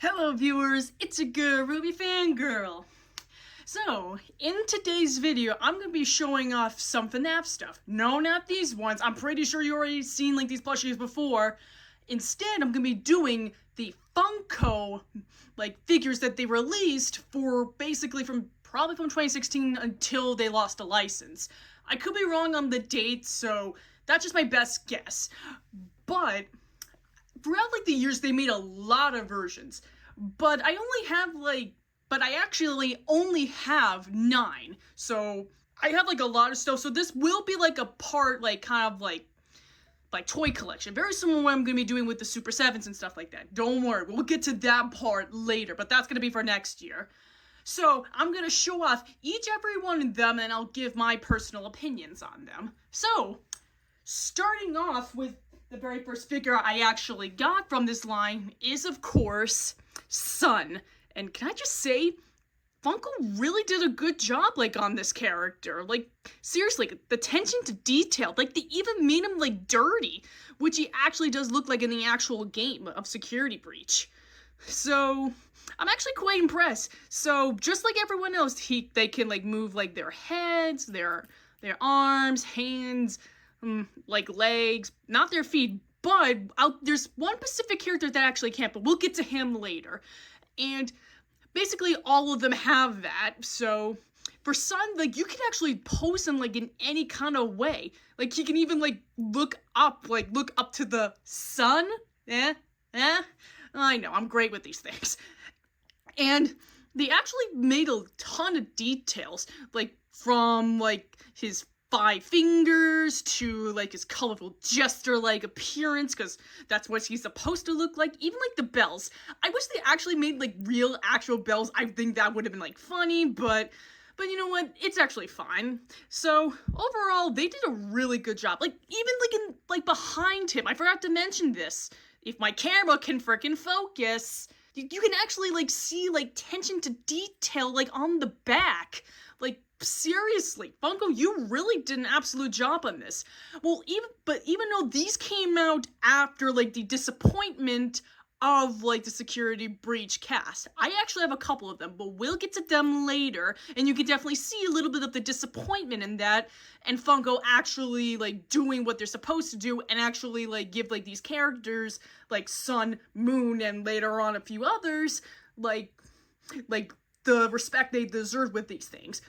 Hello viewers, it's a girl, Ruby Fangirl. So, in today's video, I'm going to be showing off some FNAF stuff. No, not these ones. I'm pretty sure you already seen like these plushies before. Instead, I'm going to be doing the Funko like figures that they released for basically probably from 2016 until they lost a license. I could be wrong on the date, so that's just my best guess. But throughout like the years they made a lot of versions, but I actually only have 9, so I have like a lot of stuff. So this will be like a part like kind of like toy collection, very similar to what I'm gonna be doing with the Super 7s and stuff like that. Don't worry, we'll get to that part later, but that's gonna be for next year. So I'm gonna show off every one of them, and I'll give my personal opinions on them. So starting off with the very first figure I actually got from this line is, of course, Sun. And can I just say, Funko really did a good job, like, on this character. Like, seriously, the attention to detail. Like, they even made him, like, dirty, which he actually does look like in the actual game of Security Breach. So, I'm actually quite impressed. So, just like everyone else, they can, like, move, like, their heads, their arms, hands, like legs, not their feet, but there's one specific character that actually can't, but we'll get to him later. And basically all of them have that. So for Sun, like, you can actually pose him like in any kind of way. Like, he can even like look up to the sun. I know, I'm great with these things. And they actually made a ton of details, like from like his 5 fingers to like his colorful jester-like appearance, because that's what he's supposed to look like. Even like the bells. I wish they actually made like real actual bells. I think that would have been like funny, but you know what? It's actually fine. So overall, they did a really good job. Like even like behind him, I forgot to mention this. If my camera can frickin' focus, you can actually like see like attention to detail like on the back. Like, seriously, Funko, you really did an absolute job on this. Well, even though these came out after like the disappointment of like the Security Breach cast, I actually have a couple of them, but we'll get to them later, and you can definitely see a little bit of the disappointment in that, and Funko actually like doing what they're supposed to do and actually like give like these characters like Sun, Moon, and later on a few others like the respect they deserve with these things.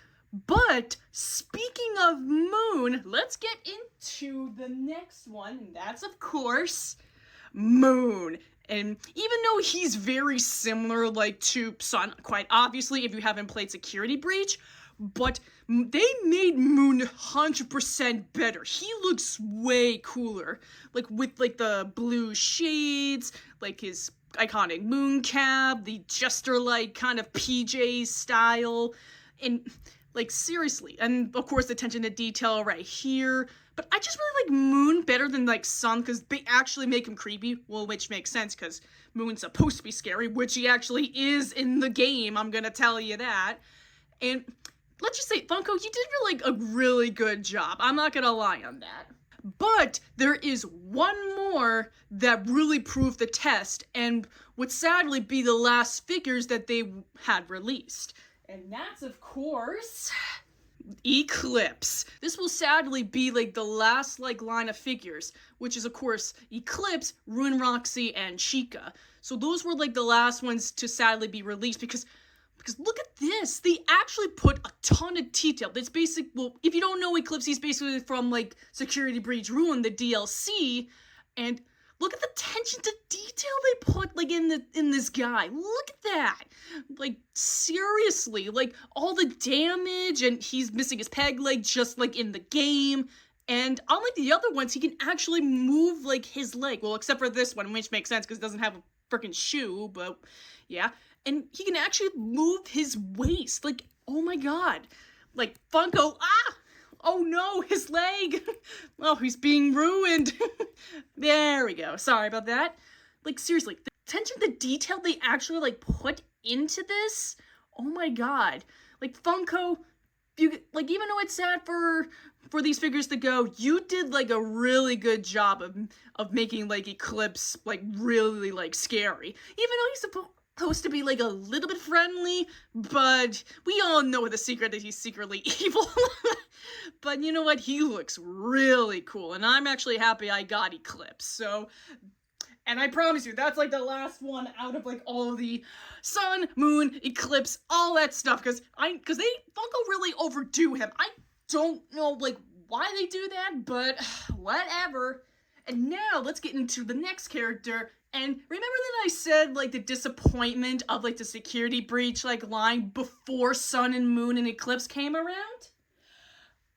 But speaking of Moon, let's get into the next one, and that's of course Moon. And even though he's very similar like to Sun, quite obviously if you haven't played Security Breach, but they made Moon 100% better. He looks way cooler, like with like the blue shades, like his iconic moon cap, the jester-like kind of PJ style, and like seriously, and of course the attention to detail right here. But I just really like Moon better than like Sun, because they actually make him creepy, well, which makes sense because Moon's supposed to be scary, which he actually is in the game, I'm gonna tell you that. And let's just say, Funko, you did like a really good job, I'm not gonna lie on that. But there is one more that really proved the test, and would sadly be the last figures that they had released. And that's, of course, Eclipse. This will sadly be like the last like line of figures, which is of course Eclipse, Ruin Roxy, and Chica. So those were like the last ones to sadly be released, because look at this, they actually put a ton of detail. That's basic. Well, if you don't know Eclipse, he's basically from like Security Breach Ruin, the DLC, and look at the attention to detail they put like in this guy. Look at that. Like seriously, like all the damage, and he's missing his peg leg just like in the game. And unlike the other ones, he can actually move like his leg. Well, except for this one, which makes sense because it doesn't have a freaking shoe, but yeah. And he can actually move his waist. Like, oh my god. Like, Funko, oh no, his leg! Oh, he's being ruined. There we go. Sorry about that. Like, seriously, the attention to detail they actually, like, put into this? Oh my god. Like, Funko, like, even though it's sad for these figures to go, you did, like, a really good job of making, like, Eclipse, like, really, like, scary. Even though supposed to be like a little bit friendly, but we all know the secret that he's secretly evil. But you know what? He looks really cool, and I'm actually happy I got Eclipse. So, and I promise you, that's like the last one out of like all of the sun, moon, eclipse, all that stuff, because they Funko really overdo him. I don't know like why they do that, but whatever. And now let's get into the next character. And remember that I said like the disappointment of like the security breach like line before sun and moon and eclipse came around?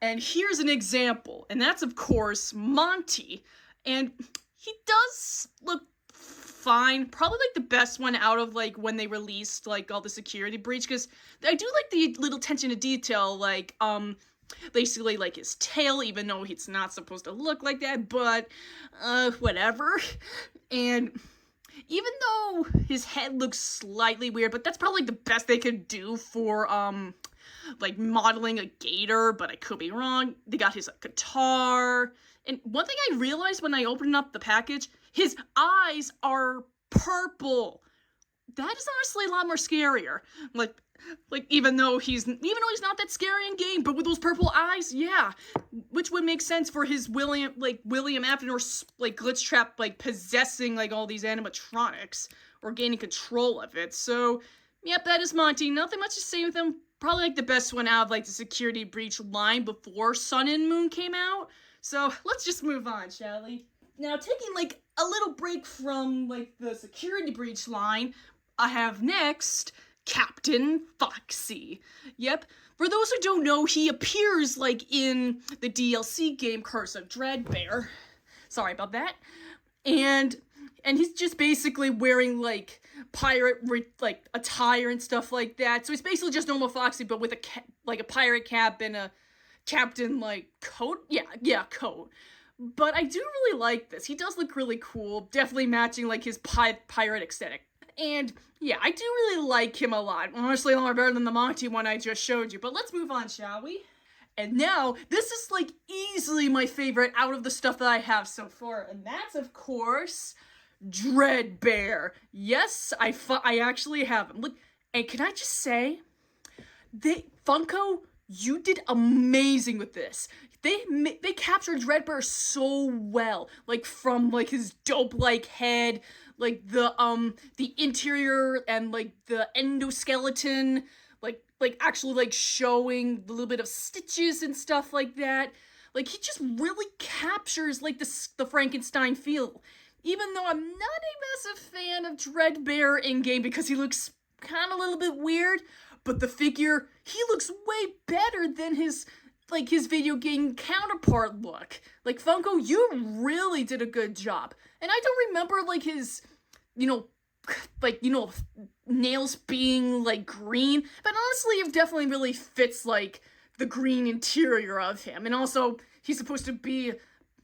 And here's an example, and that's of course Monty. And he does look fine, probably like the best one out of like when they released like all the security breach, because I do like the little attention to detail, like basically like his tail, even though it's not supposed to look like that, but whatever. And even though his head looks slightly weird, but that's probably the best they could do for like modeling a gator, but I could be wrong. They got his guitar. And one thing I realized when I opened up the package, his eyes are purple. That is honestly a lot more scarier. Like even though he's not that scary in game, but with those purple eyes, yeah, which would make sense for his William Afton like glitch trap like possessing like all these animatronics or gaining control of it. So, yep, that is Monty. Nothing much to say with him. Probably like the best one out of like the security breach line before Sun and Moon came out. So let's just move on, shall we? Now, taking like a little break from like the security breach line, I have next Captain Foxy. Yep, for those who don't know, he appears like in the DLC game Curse of Dreadbear. Sorry about that. And he's just basically wearing like pirate like attire and stuff like that. So he's basically just normal Foxy, but with a pirate cap and a captain like coat. Yeah, coat. But I do really like this. He does look really cool, definitely matching like his pirate aesthetic. And yeah, I do really like him a lot. Honestly, a lot better than the Monty one I just showed you. But let's move on, shall we? And now, this is like easily my favorite out of the stuff that I have so far. And that's, of course, Dreadbear. Yes, I actually have him. Look, and can I just say, Funko, you did amazing with this. They captured Dreadbear so well, like from like his dope-like head, like the interior and like the endoskeleton, like actually like showing a little bit of stitches and stuff like that. Like he just really captures like the Frankenstein feel. Even though I'm not a massive fan of Dreadbear in game because he looks kind of a little bit weird, but the figure, he looks way better than his video game counterpart look. Like, Funko, you really did a good job. And I don't remember, like, his, nails being, like, green. But honestly, it definitely really fits, like, the green interior of him. And also, he's supposed to be,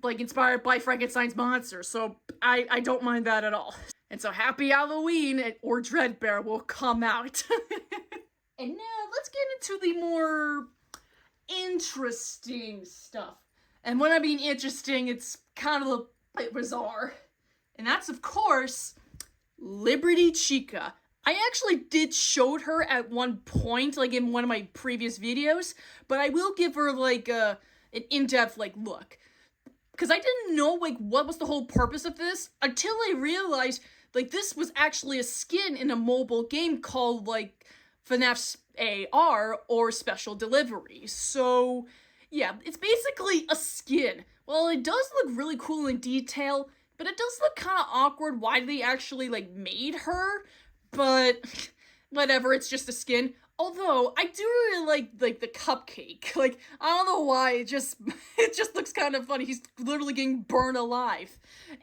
like, inspired by Frankenstein's monster. So, I don't mind that at all. And so, Happy Halloween or Dreadbear will come out. And now, let's get into the more interesting stuff. And when I mean interesting, it's kind of a bit bizarre. And that's, of course, Liberty Chica. I actually did show her at one point, like in one of my previous videos, but I will give her like an in-depth like look. Because I didn't know like what was the whole purpose of this until I realized like this was actually a skin in a mobile game called like FNAF AR or Special Delivery. So yeah, it's basically a skin. Well, it does look really cool in detail, but it does look kind of awkward why they actually like made her. But whatever, it's just a skin. Although I do really like the cupcake. Like, I don't know why, it just looks kind of funny. He's literally getting burned alive.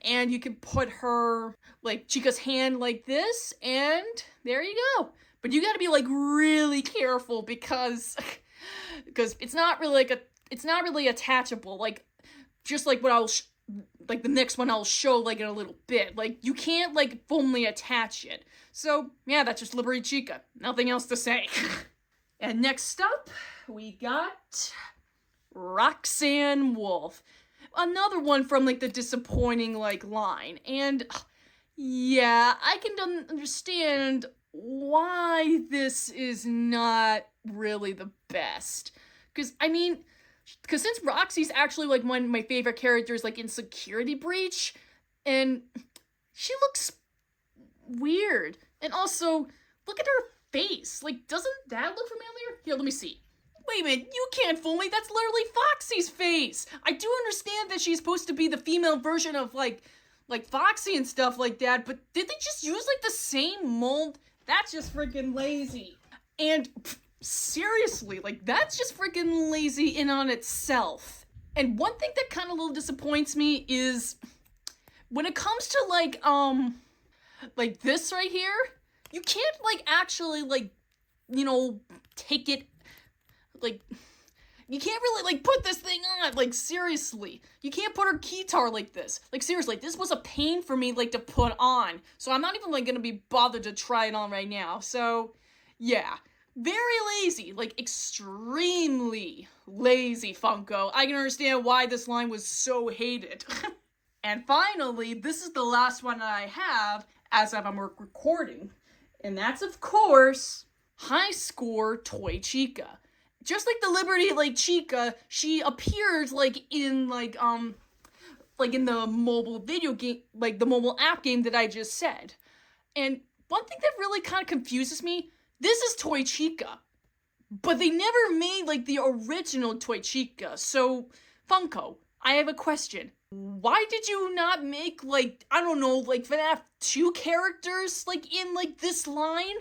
And you can put her like Chica's hand like this, and there you go. But you gotta be like really careful because it's not really attachable. Like, just like what like the next one I'll show like in a little bit. Like, you can't like fully attach it. So yeah, that's just Liberty Chica. Nothing else to say. And next up, we got Roxanne Wolf. Another one from like the disappointing like line. And yeah, I can understand why this is not really the best. Because, I mean, because since Roxy's actually, like, one of my favorite characters, like, in Security Breach, and she looks weird. And also, look at her face. Like, doesn't that look familiar? Here, let me see. Wait a minute, you can't fool me. That's literally Foxy's face. I do understand that she's supposed to be the female version of, like Foxy and stuff like that, but did they just use, like, the same mold? That's just freaking lazy. And, seriously, like, that's just freaking lazy in on itself. And one thing that kind of a little disappoints me is when it comes to, like this right here, you can't, like, actually, like, you know, take it, like, you can't really, like, put this thing on, like, seriously. You can't put her keytar like this. Like, seriously, this was a pain for me, like, to put on. So I'm not even, like, gonna be bothered to try it on right now. So, yeah. Very lazy. Like, extremely lazy, Funko. I can understand why this line was so hated. And finally, this is the last one that I have as I'm recording. And that's, of course, High Score Toy Chica. Just like the Liberty, like, Chica, she appears, like, in, like, in the mobile video game, like, the mobile app game that I just said. And one thing that really kind of confuses me, this is Toy Chica. But they never made, like, the original Toy Chica. So, Funko, I have a question. Why did you not make, like, I don't know, like, FNAF 2 characters, like, in, like, this line?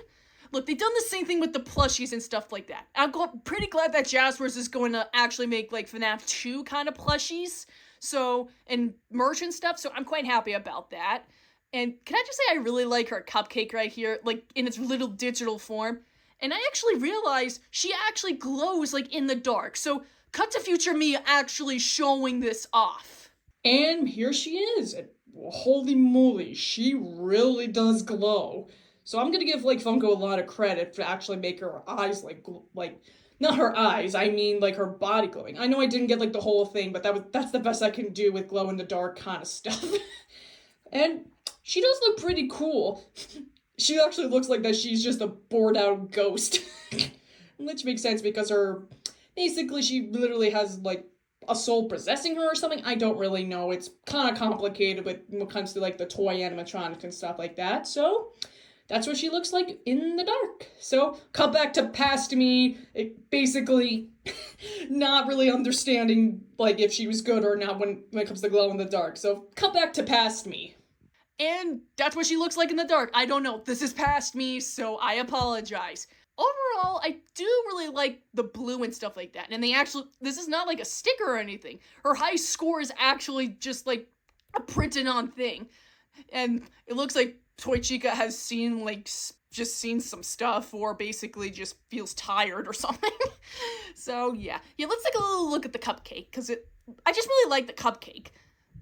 Look, they've done the same thing with the plushies and stuff like that. I'm pretty glad that Jazzwares is going to actually make, like, FNAF 2 kind of plushies. So, and merch and stuff, so I'm quite happy about that. And can I just say I really like her cupcake right here, like, in its little digital form. And I actually realized she actually glows, like, in the dark. So, cut to future me actually showing this off. And here she is. And, holy moly, she really does glow. So I'm gonna give, like, Funko a lot of credit for actually make her eyes, like, not her eyes, I mean, like, her body glowing. I know I didn't get, like, the whole thing, but that's the best I can do with glow-in-the-dark kind of stuff. And she does look pretty cool. She actually looks like that she's just a bored-out ghost. Which makes sense because basically, she literally has, like, a soul possessing her or something. I don't really know. It's kind of complicated when it comes to, like, the toy animatronic and stuff like that. So that's what she looks like in the dark. So cut back to past me, basically not really understanding, like, if she was good or not when it comes to glow in the dark. So cut back to past me. And that's what she looks like in the dark. I don't know. This is past me, so I apologize. Overall, I do really like the blue and stuff like that. And this is not like a sticker or anything. Her high score is actually just like a printed on thing. And it looks like Toy Chica has seen, like, just seen some stuff or basically just feels tired or something. So, yeah. Yeah, let's take a little look at the cupcake, because I just really like the cupcake.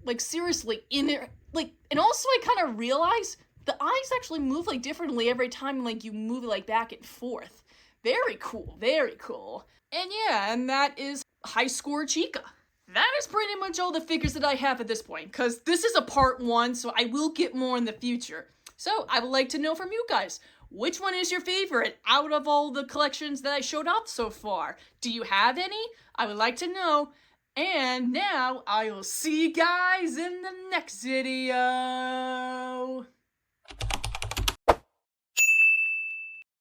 Like, seriously, in it, like, and also I kind of realize the eyes actually move, like, differently every time, like, you move it, like, back and forth. Very cool, very cool. And yeah, and that is High Score Chica. That is pretty much all the figures that I have at this point, because this is a part 1, so I will get more in the future. So, I would like to know from you guys, which one is your favorite out of all the collections that I showed off so far? Do you have any? I would like to know. And now, I will see you guys in the next video.